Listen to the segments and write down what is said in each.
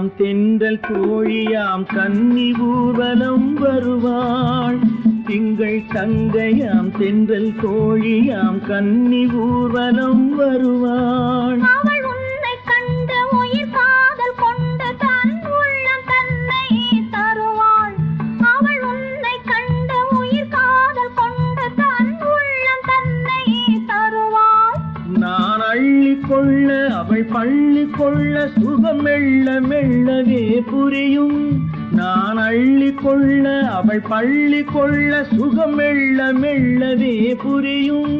தங்கையாம் தென்றல் தோழியாம் கன்னி ஊர்வலம் வருவாள். திங்கள் தங்கையாம் தென்றல் தோழியாம் கன்னி ஊர்வலம் வருவாள். அவள் உன்னை கண்டு உயிர் காதல் கொண்டு தன் உள்ளம் தன்னை தருவாள். அவள் உன்னை கண்டு உயிர் காதல் கொண்டு தன் உள்ளம் தன்னை தருவாள். நான் அள்ளி கொள்ள அவள் பள்ளி கொள்ள சுகம் மெல்ல மெல்லவே புரியும். நான் அள்ளி கொள்ள அவள் பள்ளி கொள்ள சுகம் மெல்ல மெல்லவே புரியும்.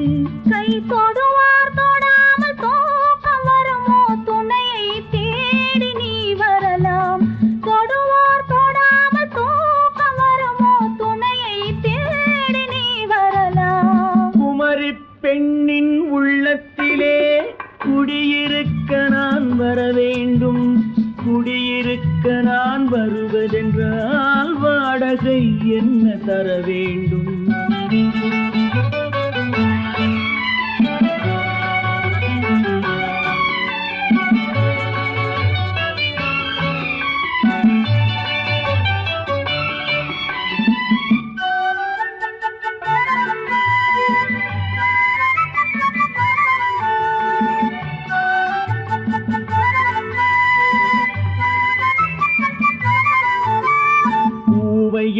கை தொடுவார் தொடாமல் தூக்கம் வருமோ துணையை தேடி நீ வரலாம். தொடுவார் தொடாமல் தூக்கம் வருமோ துணையை தேடி நீ வரலாம். குமரி பெண்ணின் உள்ளத்திலே குடியிருக்க நான் வர வேண்டும். குடியிருக்க நான் வருவதென்றால் வாடகை என்ன தர வேண்டும்?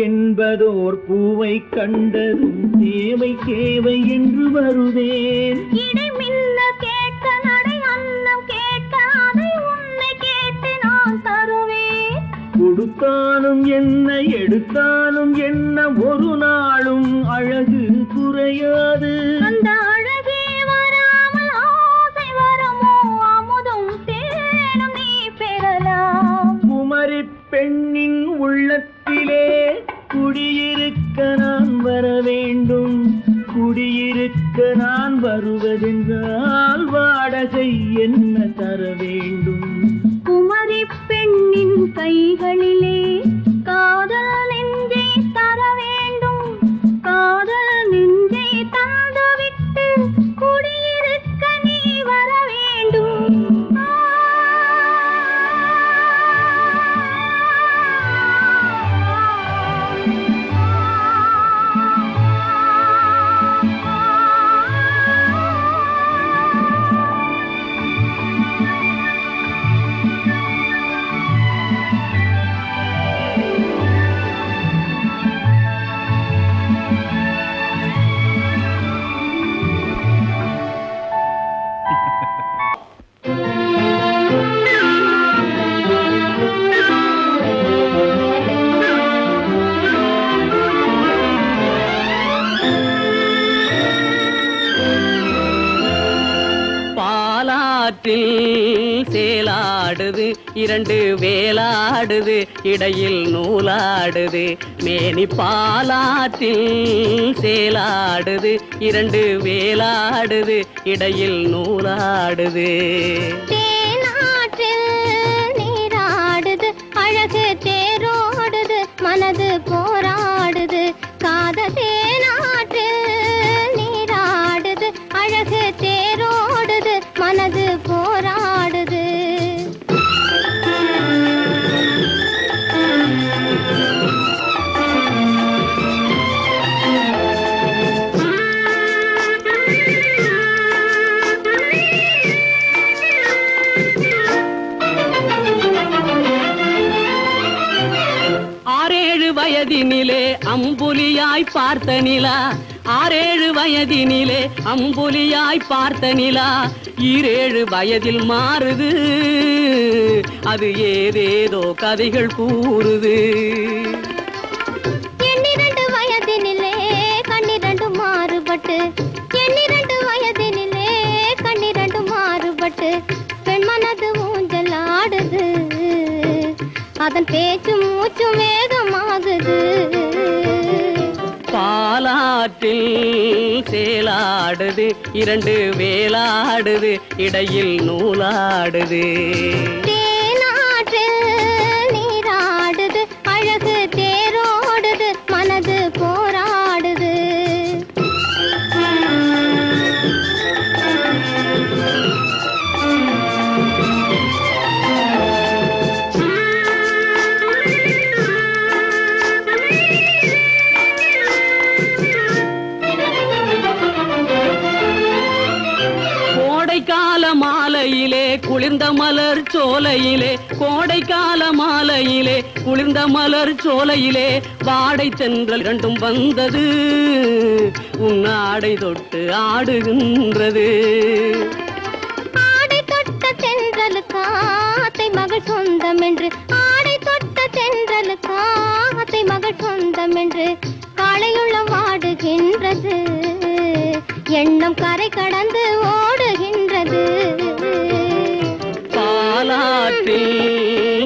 என்பதோர் பூவை கண்டதும் தேவை தேவை என்று வருவேன். இடை மின்ன கேட்க நடை அன்னம் கேட்க அதை உன்னை கேட்டு நான் தருவேன். கொடுத்தாலும் என்ன எடுத்தாலும் என்ன ஒரு நாளும் அழகு குறையாது. அந்த அழகே வராமல் ஆசை வரமோ அமுதும் தேனும் நீ பெறலாம். குமரி பெண்ணின் உள்ளத்திலே குடியிருக்க நான் வர வேண்டும். குடியிருக்க நான் வருவதென்றால் வாடகை என்ன தர வேண்டும்? குமரி பெண்ணின் கைகளிலே காதல் நெஞ்சை தர வேண்டும். காதல் நெஞ்சை தந்துவிட்டு குடியிருக்க நீ வர வேண்டும். சேலாடுது இரண்டு வேலாடுது இடையில் நூலாடுது. மேனி பாலாற்றில் சேலாடுது இரண்டு வேலாடுது இடையில் நூலாடுது. தேனாற்றில் நீராடுது அழகு தேரோடுது மனது போராடுது. காதல் தேனாற்றில் நீராடுது அழகு தேரோடுது மனது போராடுது. வயதினிலே அம்புலியாய் பார்த்த நிலா. 6-7 வயதினிலே அம்புலியாய் பார்த்த நிலா 7 வயதில் மாறுது. அது ஏதேதோ கதைகள் கூறுது. 12 வயதினிலே கண்ணிரண்டு மாறுபட்டு 12 வயதினிலே கண்ணிரண்டு மாறுபட்டு பெண் மனது ஊஞ்சல் ஆடுது. அதன் பேச்சு மூச்சு வேகமாகுது. பாலாற்றில் சேலாடுது 2 வேலாடுது இடையில் நூலாடுது. தேனாற்றில் நீராடுது அழகு தேரோடுது மனது போராடுது. சோலையிலே கோடைக்கால மாலையிலே குளிர்ந்த மலர் சோலையிலே வாடை சென்றல் இரண்டும் வந்தது உன் ஆடை தொட்டு ஆடுகின்றது. ஆடை தொட்ட தென்றலுக்கு ஆத்தை மகள் சொந்தம் என்று, ஆடை தொட்ட தென்றலுக்கு ஆத்தை மகள் சொந்தம் என்று காளையுள்ள வாடுகின்றது, எண்ணம் கரை கடந்து ஓடுகின்றது. பாலாற்றில்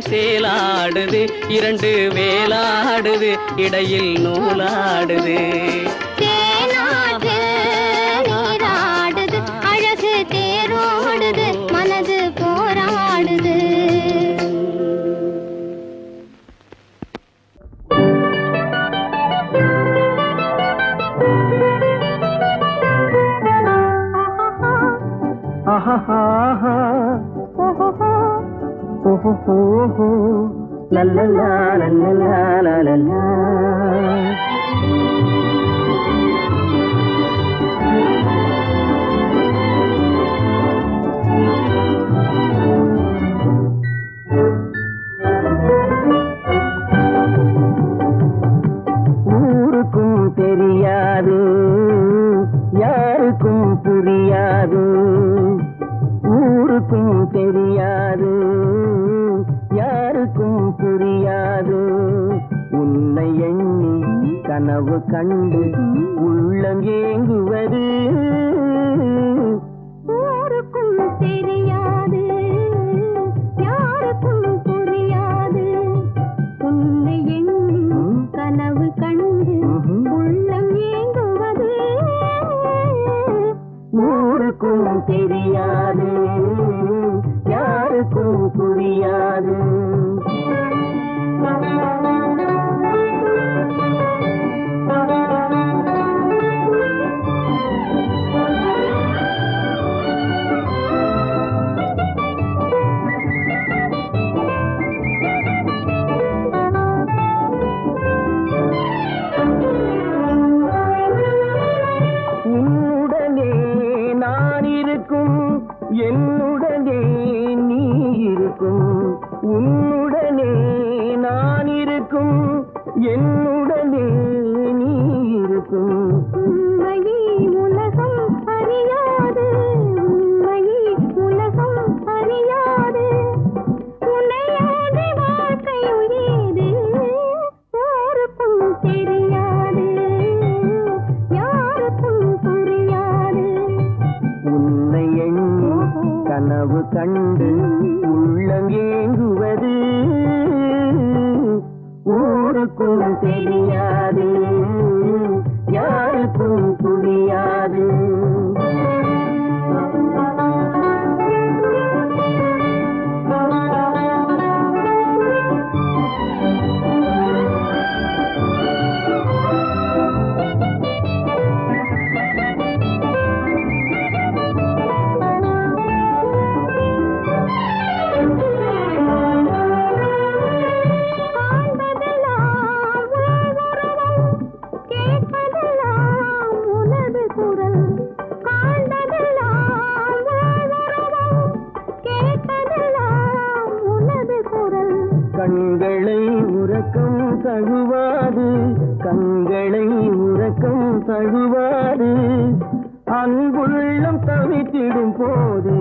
சேலாடுது இரண்டு வேலாடுது இடையில் நூலாடுது. தேனாற்றில் நீராடுது அழகு தேரோடுது மனது போராடுது. ஊருக்கும் தெரியாது யாருக்கும் புரியாது, ஊருக்கும் தெரியாது யாருக்கும் புரியாது, உன்னை எண்ணி கனவு கண்டு உள்ளம் ஏங்குவது. ஊருக்கும் தெரியாது யாருக்கும் புரியாது, உன்னை எண்ணி கனவு கண்டு உள்ளம் ஏங்குவது. ஊருக்கும் தெரியாது யாருக்கும் புரியாது. உன்னுடனே நான் இருக்கும் என்னுடனே நீ இருக்கும், உன்னுடனே நான் இருக்கும் என்னுடனே நீ இருக்கும். உண்மையை உலகம் அறியாது, உண்மையை உலகம் அறியாது, உன்னையாதி வாழ்க்கை உயேது. யாருக்கும் தெரியாது யாருக்கும் புரியாது, உன்னை எண்ணி கனவு கண்டு உள்ளம் ஏங்குவது. ஊருக்கும் தெரியாது யாருக்கும் புரியாது. கண்களை உறக்கம் தழுவாது, கண்களை உறக்கம் தழுவாது, அன்புள்ளம் தவித்திடும் போது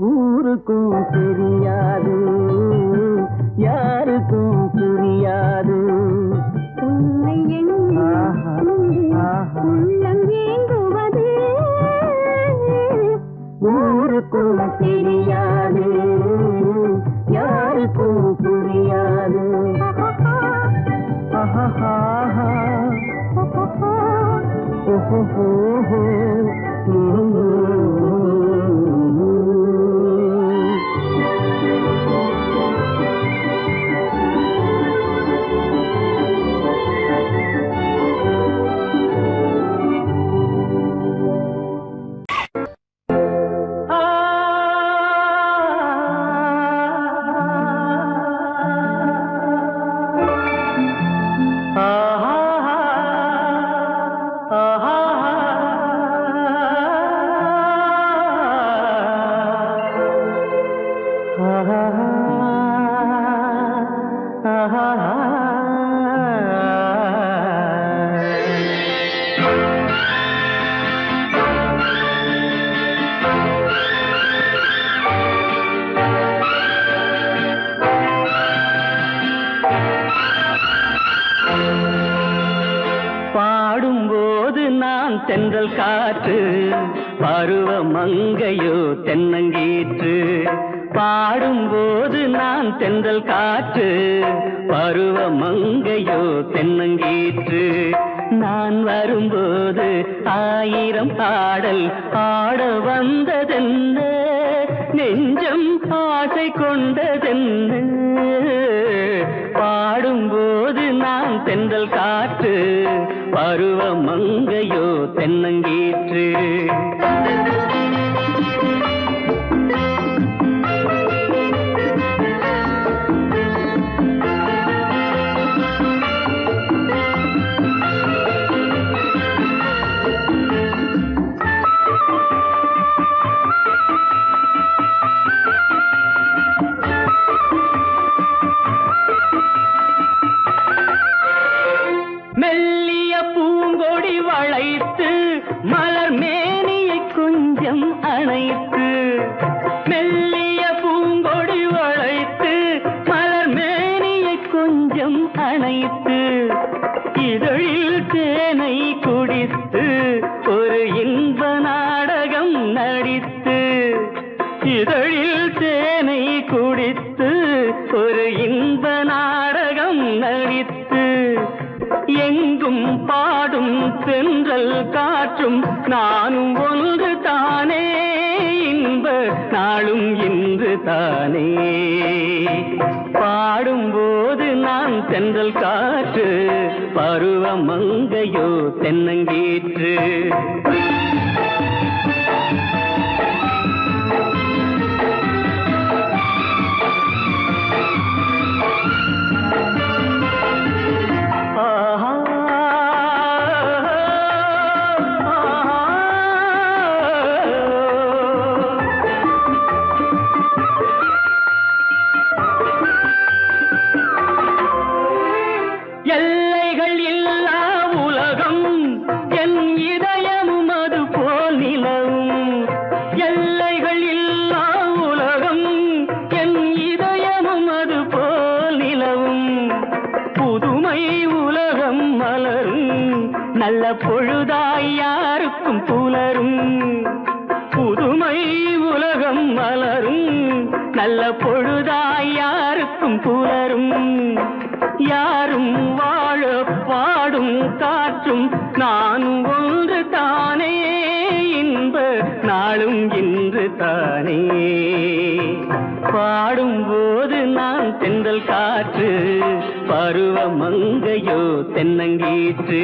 ஊருக்கும் தெரியாது யாருக்கும் புரியாது. உன்னை எண்ணி உள்ளம் ஏங்குவது. ஊருக்கும் தெரியாது யாருக்கும் புரியாது. பாடும்போது நான் தென்றல் காற்று, பருவ மங்கையோ தென்னங்கீற்று. பாடும்போது நான் தென்றல் காற்று, பருவ மங்கையோ தென்னங்கீற்று. நான் வரும்போது 1000 பாடல் ஆட வந்ததென்ன, நெஞ்சம் ஆசை கொண்டதென்ன. பாடும்போது நான் தென்றல் காற்று, பருவ மங்கையோ தென்னங்கீற்று. மெல்லிய பூங்கொடி வளைத்து மலர் மேனியை கொஞ்சம் அணைத்து, மெல்லிய பூங்கொடி வளைத்து மலர் மேனியை கொஞ்சம் அணைத்து, இதழில் தேனை குடித்து ஒரு இன்ப நாடகம் நடித்து, இதழில் தேனை குடித்து ஒரு இன்ப நாடகம் நடித்து, எங்கும் பாடும் தென்றல் காற்றும் நானும் ஒன்று தானே, இன்ப நாளும் இன்று தானே. பாடும்போது நான் தென்றல் காற்று, பருவ மங்கையோ தென்னங்கீற்று. எல்லைகள் இல்லா உலகம் என் இதயமும் அது போல் நிலவும், எல்லைகள் இல்லா உலகம் என் இதயமும் அது போல் நிலவும். புதுமை உலகம் மலரும் நல்ல பொழுதாய் யாருக்கும் புலரும், புதுமை உலகம் மலரும் நல்ல பொழுதாய் யாருக்கும் புலரும். யாரும் வாழ பாடும் காற்றும் நானும் ஒன்று தானே, இன்ப நாளும் இன்று தானே. பாடும்போது நான் தென்றல் காற்று, பருவ மங்கையோ தென்னங்கீற்று.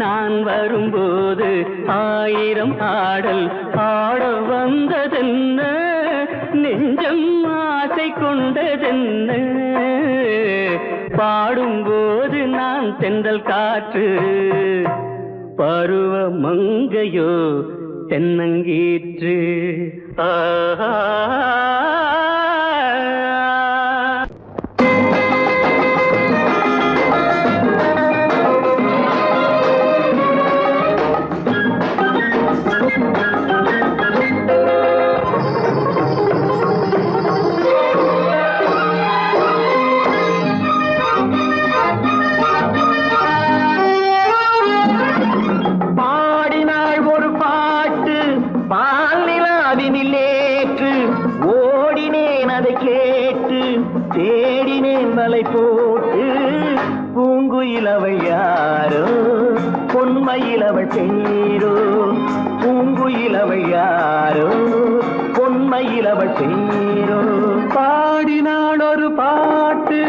நான் வரும்போது 1000 ஆடல் ஆட வந்ததென்ன, நெஞ்சம் ஆசை கொண்டதென்ன. பாடும்போது நான் தென்றல் காற்று, பருவ மங்கையோ தென்னங்கீற்று. தேடினேன் வலை போட்டு, பூங்குயிலவள் யாரோ பொன்மையிலவள் பேரோ, பூங்குயிலவள் யாரோ பொன்மையிலவள் பேரோ. பாடினாள் ஒரு பாட்டு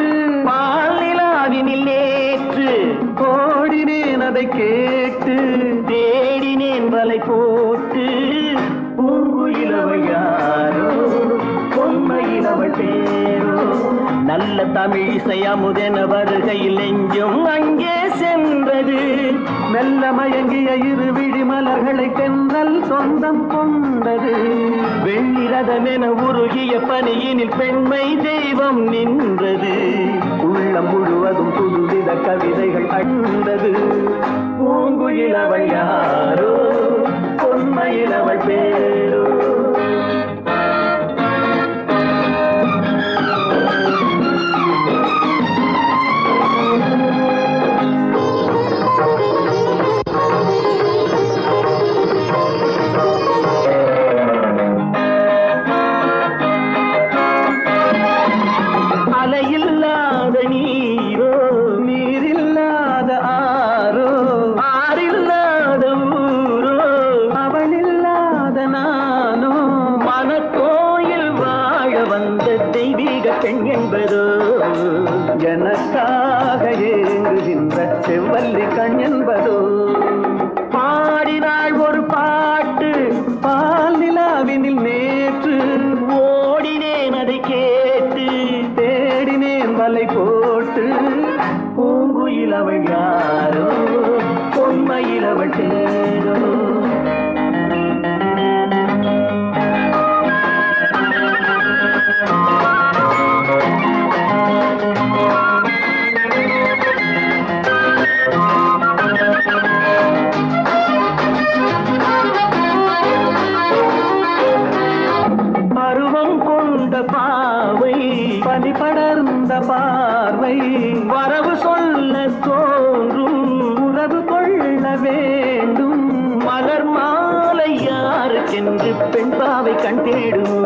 பாலிலாவினில் நேற்று, ஓடினேன் அதை கேட்டு தேடினேன் வலை போட்டு, பூங்குயிலவள் யாரோ பொன்மையிலவள் பேரோ. நல்ல தமிழிசை அமுதென வருகையில் நெஞ்சும் அங்கே சென்றது, கொண்டது மெல்ல மயங்கிய இரு விழி மலர்களை தென்றல் சொந்தம் கொண்டது வெண்ணிரதமென உருகிய பனியினில் பெண்மை தெய்வம் நின்றது உள்ளம் முழுவதும் புதுவித கவிதைகள் அண்டது பூங்குயில் அவள் யாரோ பொன்மையில் அவள் பேரோ அலையில்லாத நீரோ நீரில்லாத ஆரோ ஆறில்லாத ஊரோ அவளில்லாத நானோ மனக்கோயில் வாழ வந்த தெய்வீக பெண் என்பதோ எனக்காக ஏங்குகின்ற செவ்வல்லி கண் என்பதோ பாடினாள் ஒரு பாட்டு பால் நிலாவினில் நேற்று ஓடினேன் அதை கேட்டு தேடினேன் வலை போட்டு பூங்குயில் அவள் யாரோ பொன்மையில் அவள் தேரோ பருவம் கொண்ட பாவை பனி படர்ந்த பார்வை வரவு சொல்ல தோன்றும் உறவு கொள்ள வேண்டும் மலர் மாலை யாருக்கென்று பெண் பாவை கண் தேடும்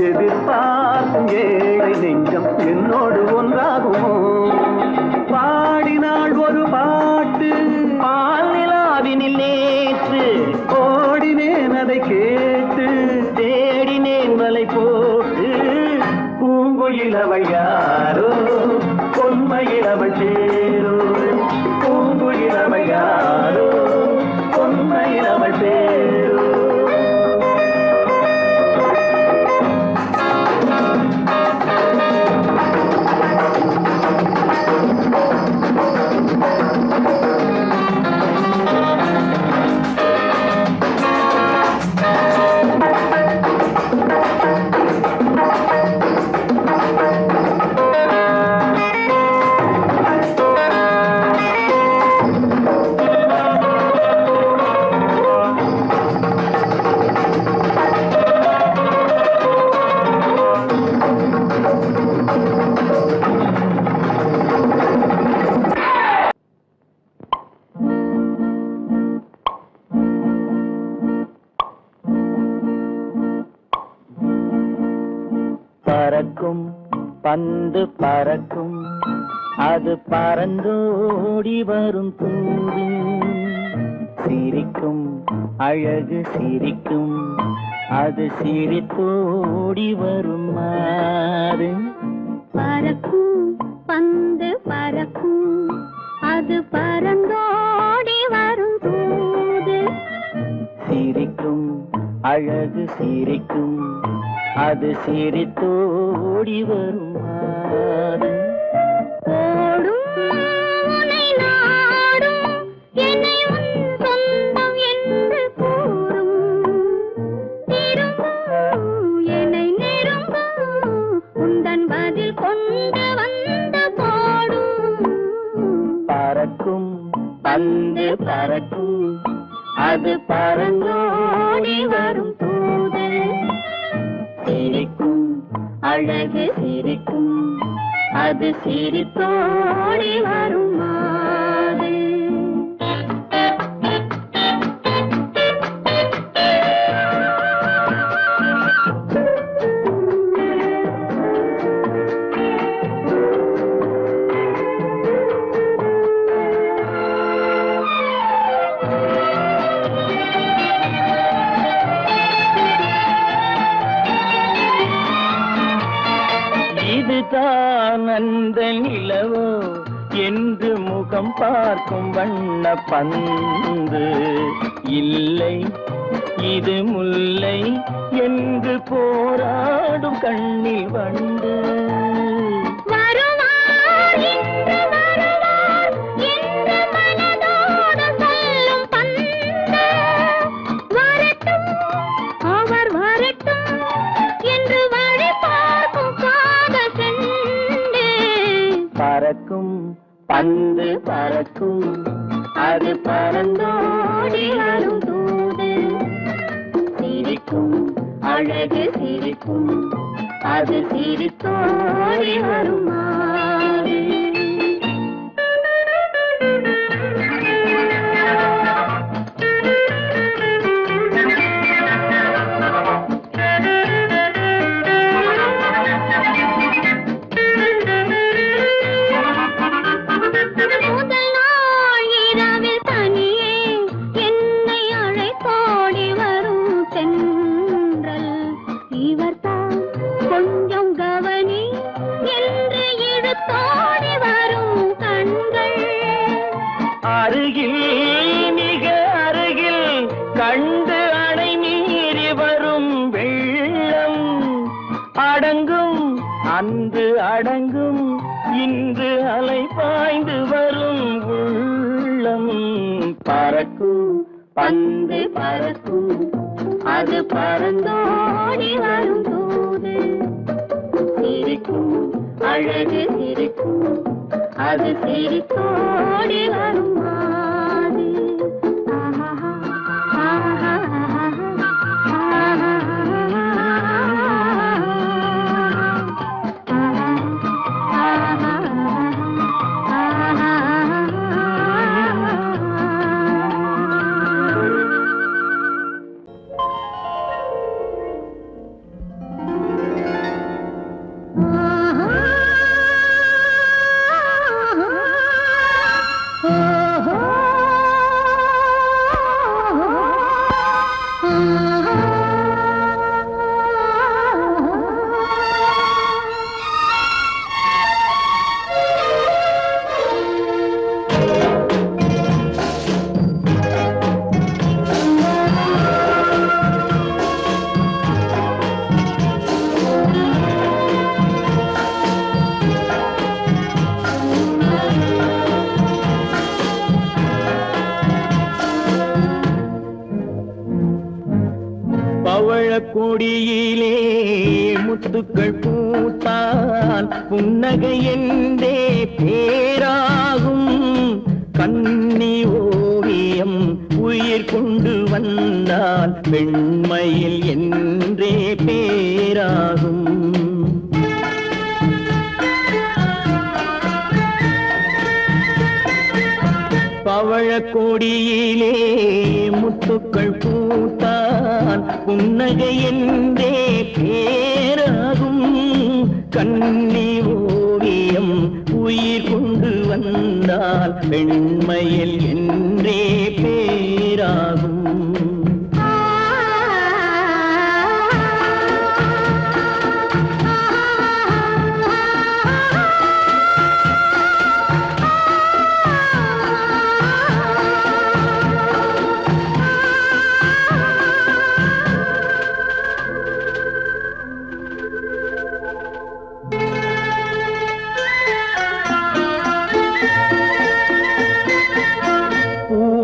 எதிர்பார்க்கும் ஏழை நெஞ்சம் என்னோடு ஒன்றாகுமோ பாடினாள் ஒரு பாட்டு பால் நிலாவினில் நேற்று ஓடினேன் அதை கேட்டு தேடினேன் வலை போட்டு பூங்குயில் அவள் யாரோ பொன்மையில் அவள் தேரோ பூங்குயில் அவள் யாரோ பொன்மையில் அவள் தேரோ பறக்கும் பந்து பறக்கும் அது பறந்தோடி வரும் தூது சிரிக்கும் அழகு சிரிக்கும் அது சிரித்தோடி வரும் மாறு பறக்கும் பந்து பறக்கும் அது பறந்தோடி வரும் தூது சிரிக்கும் அழகு சிரிக்கும் அது சிரித்தோடி வரும் மாறு ஓடும் உன்னை நாடும் என்னை உன் சொந்தம் என்று கூறும் திரும்பும் என்னை நெருங்கும் உந்தன் பதில் கொண்டு வந்து போடும் பறக்கும் பந்து பறக்கும் அது பறந்தோடி வரும் தூது சிரிக்கும் அழகு சிரிக்கும் அது சிரித்தோடி வரும் மாது இதுதான் அந்த நிலவோ என்று முகம் பார்க்கும் வண்ண பந்து இல்லை இது முல்லை என்று போராடும் கண்ணில் வண்டு வருவார் இன்று வருவார் என்று பறக்கும் பந்து பறக்கும் அது பறந்தோடி வரும் தூது சிரிக்கும் அழகு சிரிக்கும் அது சிரித்தோடி வரும் மாறு. அருகில் மிக அருகில் கண்டு அணை மீறி வரும் வெள்ளம் அடங்கும் அன்று அடங்கும் இன்று அலை பாய்ந்து வரும் உள்ளம். பறக்கும் பந்து பறக்கும் அது பறந்தோடி வரும் தூது சிரிக்கும் அழகு சிரிக்கும் அது சிரித்தோடி வரும் மாது. கொடியிலே முத்துக்கள் பூத்தான் புன்னகை என்றே பேராகும். கண்ணி ஓவியம் உயிர் கொண்டு வந்தால் வெண்மையில் என்றே பேராகும். பவழக்கொடியிலே முத்துக்கள் பூத்தான் புன்னகை என்றே பேராகும். கண்ணி ஓவியம் உயிர் கொண்டு வந்தால் வெண்மையில் என்றே பேராகும்.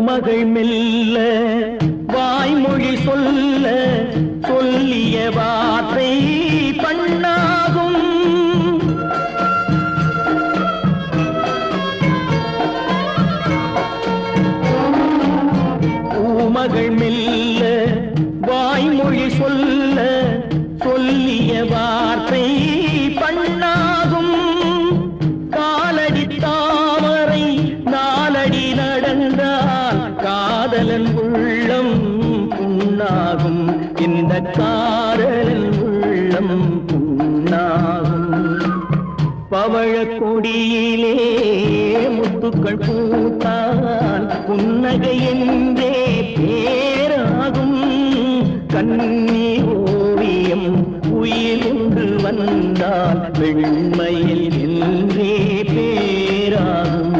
மகள் மெல்ல வாய்மொழி சொல்ல சொல்லிய வார்த்தை பண்ணாகும். பூமகள் மெல்ல வாய்மொழி சொல்ல சொல்லிய வார்த்தை பண்ணாகும். காலடி தாமரை நாலடி நடந்தால் காதலன் உள்ளம் புண்ணாகும். இந்த காதலன் உள்ளம் புண்ணாகும். பவழக்கொடியிலே முத்துக்கள் பூத்தான் புன்னகை என்றே பேராகும். கண்ணி ஓவியம் உயிர் கொண்டு வந்தால் வெண்மையில் என்றே பேராகும்.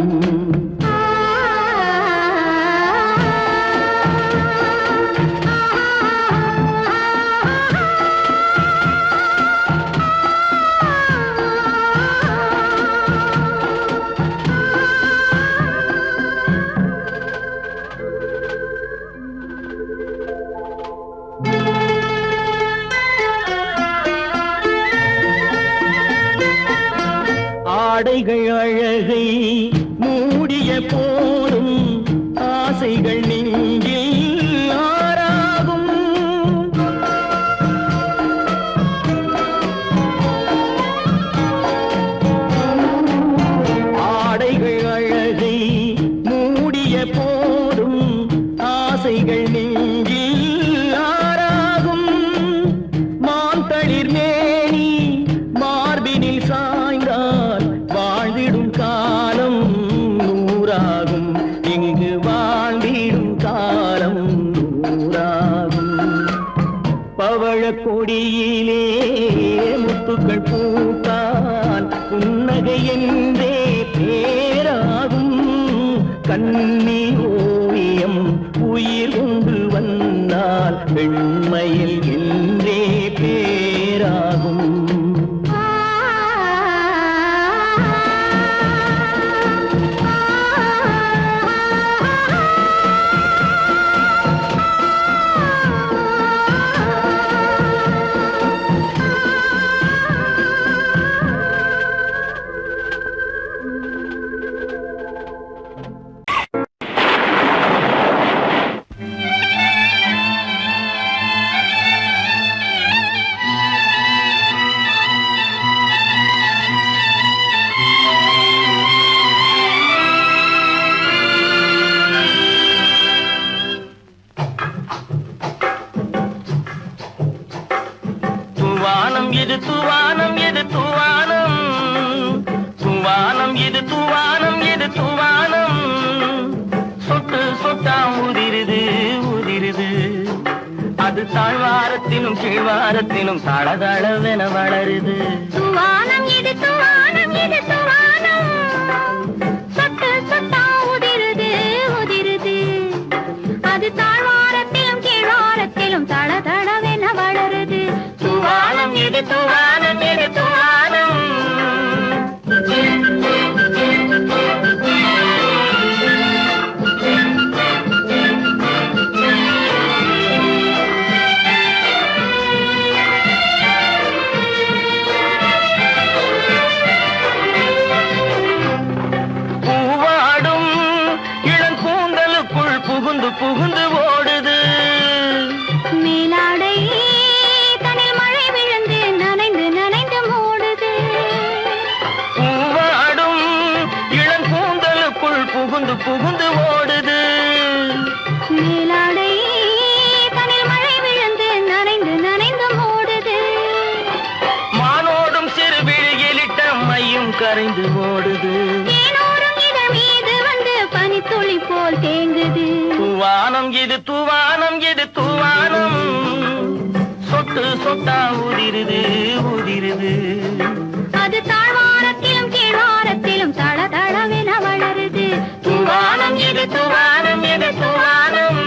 ஆடைகள் அழகு அழகை மூடிய போதும் ஆசைகள் நெஞ்சில் ஆறாகும். ஆடைகள் அழகை மூடிய போதும் ஆசைகள் நெஞ்சில் ஆறாகும். மான் தளிர் மேனி மார்பினில் சாய்ந்தால் வாழ்ந்திடும் காலம் நூறாகும். இங்கு வாழ்ந்திடும் காலம் நூறாகும். பவழ கொடியிலே முத்துக்கள் பூத்தால் புன்னகை என்றே பேராகும். கண்ணி ஓவியம் உயிர் கொண்டு வந்தால் பெண்மையில் என்றே பேராகும். தூவானம் இது தூவானம் இது தூவானம், தூவானம் இது தூவானம் இது தூவானம். சொட்டு சொட்டா உதிருது உதிருது, அது தாழ்வாரத்திலும் கீழ்வாரத்திலும் தளதளவென வளருது. தூவானம் இது தூவானம் இது தூவானம், சொட்டு சொட்டா உதிருது உதிருது, அது தாழ்வாரத்திலும் கீழ்வாரத்திலும் தளதளவென வளருது. தூவானம் இது தூவானம் இது தூவானம். பூவாடும் இளங்கூந்தலுக்குள் புகுந்து புகுந்து ஓடுது. மேலாடை தனில் மழை விழுந்து நனைந்து நனைந்து மூடுது. பூவாடும் இளங்கூந்தலுக்குள் புகுந்து புகுந்து ஓடுது. மேலாடை தனில் மழை விழுந்து நனைந்து நனைந்து மூடுது. மானோடும் சிறு விழியிலிட்ட மையும் கரைந்து ஓடுது. தேனோரும் இதழ் மீது வந்து பனித்துளி போல் தேங்குது. தூவானம் இது தூவானம் இது தூவானம், சொட்டு சொட்டா உதிருது உதிருது, அது தாழ்வாரத்திலும் கீழ்வாரத்திலும் தளதளவென வளருது. தூவானம் இது தூவானம் இது தூவானம்.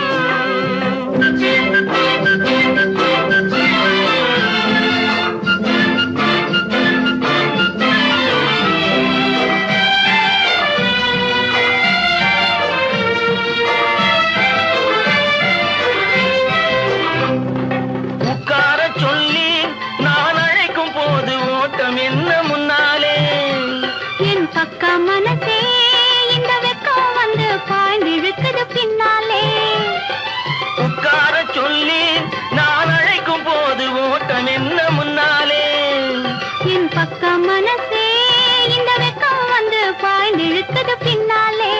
உட்கார சொல்லி நான் அழைக்கும் போது ஓட்டம் என்ன முன்னாலே. என் பக்க மனசே இந்த வெக்கம் வந்து பாய்ந்திழுக்குது பின்னாலே. உட்கார சொல்லி நான் அழைக்கும் போது ஓட்டம் என்ன முன்னாலே. என் பக்க மனசே இந்த வெக்கம் வந்து பாய்ந்திழுக்குது பின்னாலே.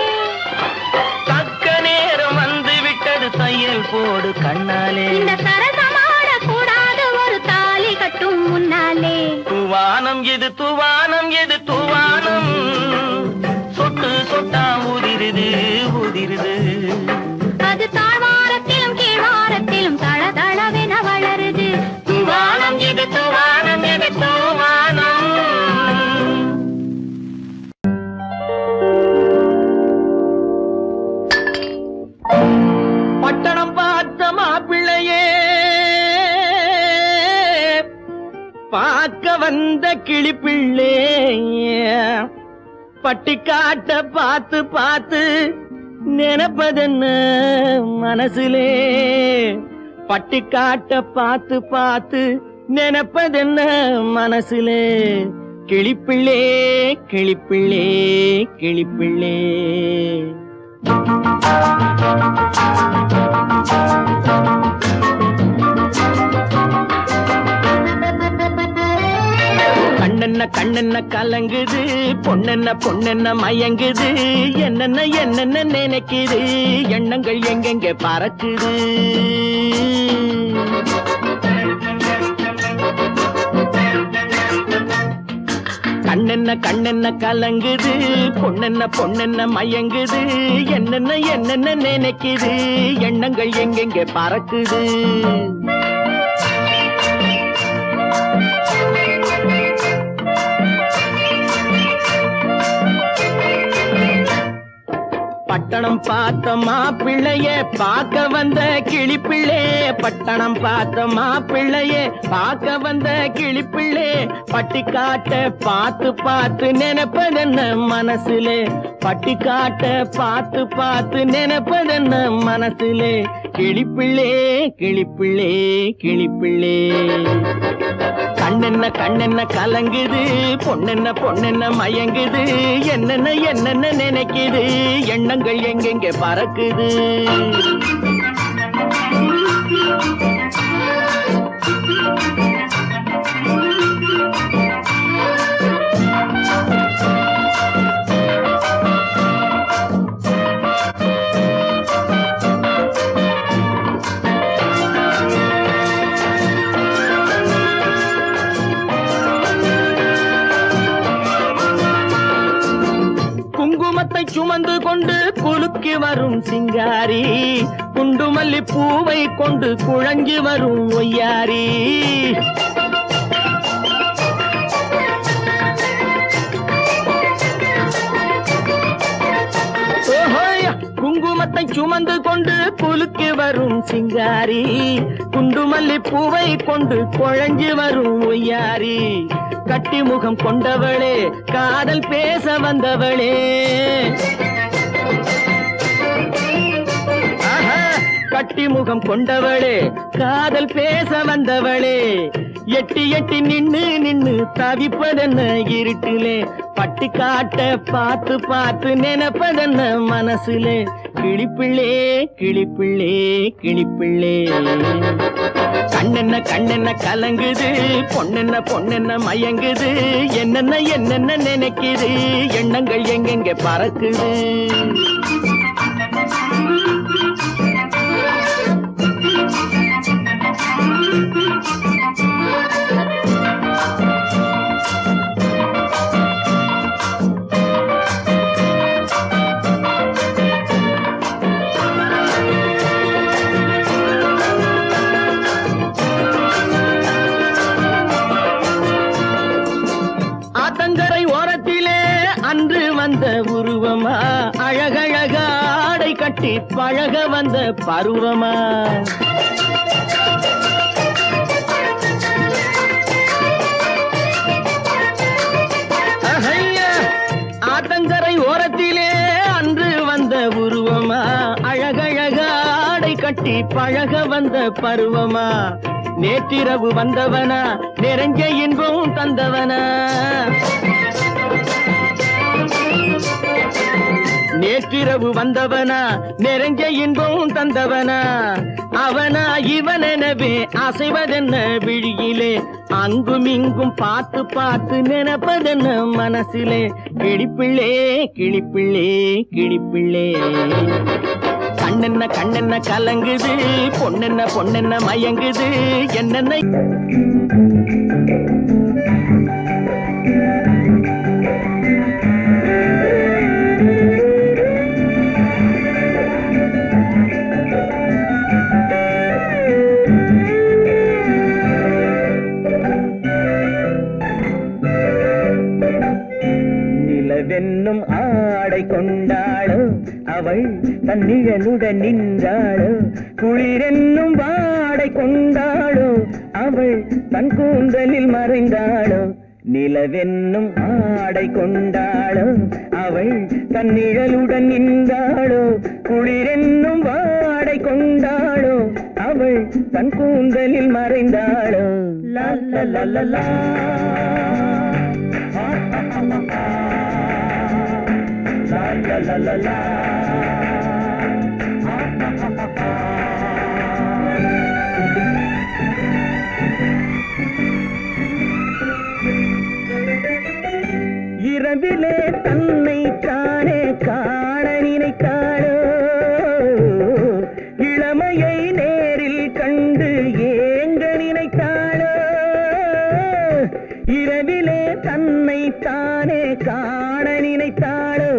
தக்க நேரம் வந்து விட்டது தையல் போடு கண்ணாலே. இந்த சரசமாட கூடாது ஒரு தாலி கட்டும் முன்னாலே. தூவானம் இது தூவானம் இது தூவானம், சொட்டு சொட்டா உதிருது உதிருது, அது தாழ்வாரத்திலும் கீழ்வாரத்திலும் தளதளவென வளருது. தூவானம் இது தூவானம் இது தூவானம். பட்டணம் பார்த்த மாப்பிள்ளையே, பார்க்க வந்த கிளிப்பிள்ளே, பட்டிக்காட்ட பார்த்து பார்த்து நினைப்பதென்ன மனசுலே. பட்டிக்காட்ட பார்த்து பார்த்து நினைப்பதென்ன மனசுலே. கிளிப்பிள்ளே கிளிப்பிள்ளே கிளிப்பிள்ளே. கண்ணென்ன கண்ணென்ன கலங்குது, பொண்ணென்ன பொண்ணென்ன மயங்குது, என்னென்ன என்னென்ன நினைக்குது, எண்ணங்கள் எங்கெங்க பறக்குது. கண்ணென்ன கண்ணென்ன கலங்குது, பொண்ணென்ன பொண்ணென்ன மயங்குது, என்னென்ன என்னென்ன நினைக்குது, எண்ணங்கள் எங்கெங்க பறக்குது. பட்டணம் பார்த்த மாப்பிள்ளைய பார்க்க வந்த கிளிப்பிள்ளே, பட்டணம் பார்த்த மாப்பிள்ளைய பார்க்க வந்த கிளிப்பிள்ளே, பட்டிக்காட்ட பார்த்து பார்த்து நினைப்பதென்ன மனசுலே, பட்டிக்காட்ட பார்த்து பார்த்து நினைப்பதென்ன மனசுலே, கிளிப்பிள்ளே கிளிப்பிள்ளே கிளிப்பிள்ளே. கண்ணென்ன கண்ணென்ன கலங்குது, பொண்ணென்ன பொண்ணென்ன மயங்குது, என்னென்ன என்னென்ன நினைக்குது, எண்ணங்கள் எங்கெங்க பறக்குது. குங்குமத்தை சுமந்து கொண்டு குலுக்கி வரும் சிங்காரி, குண்டுமல்லி பூவை கொண்டு குழஞ்சி வரும் ஒய்யாரி. குங்குமத்தை சுமந்து கொண்டு குலுக்கி வரும் சிங்காரி, குண்டுமல்லி பூவை கொண்டு குழஞ்சி வரும் ஒய்யாரி. கட்டி முகம் கொண்டவளே, காதல் பேச வந்தவளே, கட்டி முகம் கொண்டவளே, காதல் பேச வந்தவளே, எட்டி எட்டி நின்னு நின்னு தவிப்பதென்ன இருட்டிலே, பட்டி காட்ட பார்த்து பார்த்து நினைப்பதென்ன மனசுலே, கிளிப்பிள்ளே கிளிப்பிள்ளே கிளிப்பிள்ளே. கண்ணென்ன கண்ணென்ன கலங்குது, பொண்ணென்ன பொண்ணென்ன மயங்குது, என்னென்ன என்னென்ன நினைக்குது, எண்ணங்கள் எங்கெங்க பறக்குது. ஆத்தங்கரை ஓரத்திலே அன்று வந்த உருவமா, அழகழக ஆடை கட்டி பழக வந்த பருவமா. ஆத்தங்கரை ஓரத்திலே அன்று வந்த உருவமா, அழகழக ஆடை கட்டி பழக வந்த பருவமா. நேற்றிரவு வந்தவனா, நிறைஞ்ச இன்பம் தந்தவனா, நேற்றிரவு வந்தவனா, நிறைஞ்ச இன்பம் தந்தவனா. அவனா இவனெனவே அசைவதென்ன விழியிலே, அங்கும் இங்கும் பார்த்து பார்த்து நினைப்பதென்ன மனசிலே, கிளிப்பிள்ளே கிளிப்பிள்ளே கிளிப்பிள்ளே. கண்ணென்ன கண்ணென்ன கலங்குது, பொண்ணென்ன பொண்ணென்ன மயங்குது, என்னென்ன. நிலவென்னும் ஆடை கொண்டாளோ, அவள் தன் நிழலுடன் நின்றாளோ, குளிரென்னும் வாடை கொண்டாளோ, அவள் தன் கூந்தலில் மறைந்தாளோ. நிலவென்னும் ஆடை கொண்டாளோ, அவள் தன் நிழலுடன் நின்றாளோ, குளிரென்னும் வாடை கொண்டாளோ, அவள் தன் கூந்தலில் மறைந்தாளோ. லா லா லா லா லா. இரவிலே தன்னை தானே காண நினைத்தாளோ இளமையை நேரில் கண்டு ஏங்க நினைத்தாளோ இரவிலே தன்னை தானே காண நினைத்தாளோ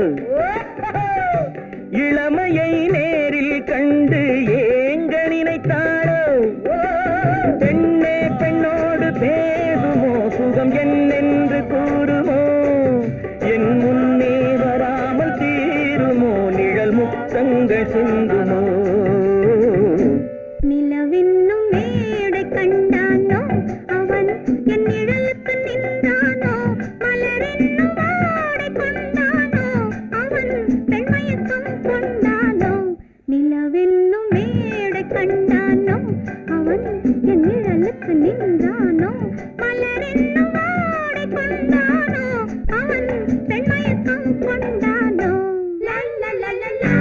இளமையை நேரில் கண்டு ஏங்க நினைத்தாளோ பெண்ணே பெண்ணோடு பேசுமோ சுகம் என்னென்று கூறுமோ என் முன்னே வராமல் தீருமோ நிழல் முத்தங்கள் சிந்துமோ நிலவென்னும் மேடை கண்டானோ அவன் என் நிழலுக்கு நின்றானோ மலரென்னும் ஆடை கொண்டானோ அவன் பெண்மயக்கம் கொண்டானோ நிலவென்னும் மேடை கண்டானோ அவன் என் நிழலுக்கு நின்றானோ மலரென்னும் ஆடை கொண்டானோ அவன் பெண்மயக்கம் கொண்டானோ லா லா லா லா லா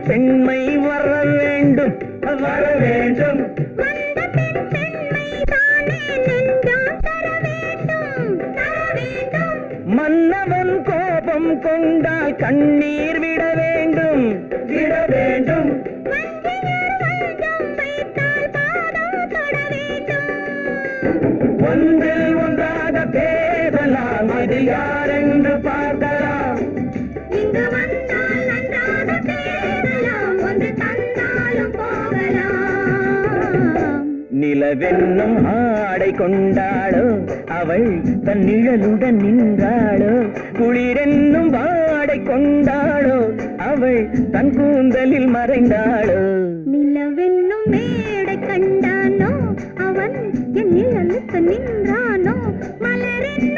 பெண்மை வர வேண்டும் வர வேண்டும் மன்னவன் கோபம் கொண்டால் கண்ணீர் விட வேண்டும் விட வேண்டும் ஒன்றில் ஒன்றாக பேசலாம் அது யாரென்று பார்க்கலாம் இங்கு வந்தால் நன்றாக பேசலாம் ஒன்று தந்தாலும் போகலாம் நிலவென்னும் ஆடை கொண்டாளோ அவள் தன் நிழலுடன் நின்றாளோ குளிரென்னும் வாடை கொண்டாளோ அவள் தன் கூந்தலில் மறைந்தாளோ நிலவென்னும் மேடை கண்டானோ அவன் என் நிழலுக்கு நின்றானோ மலரின்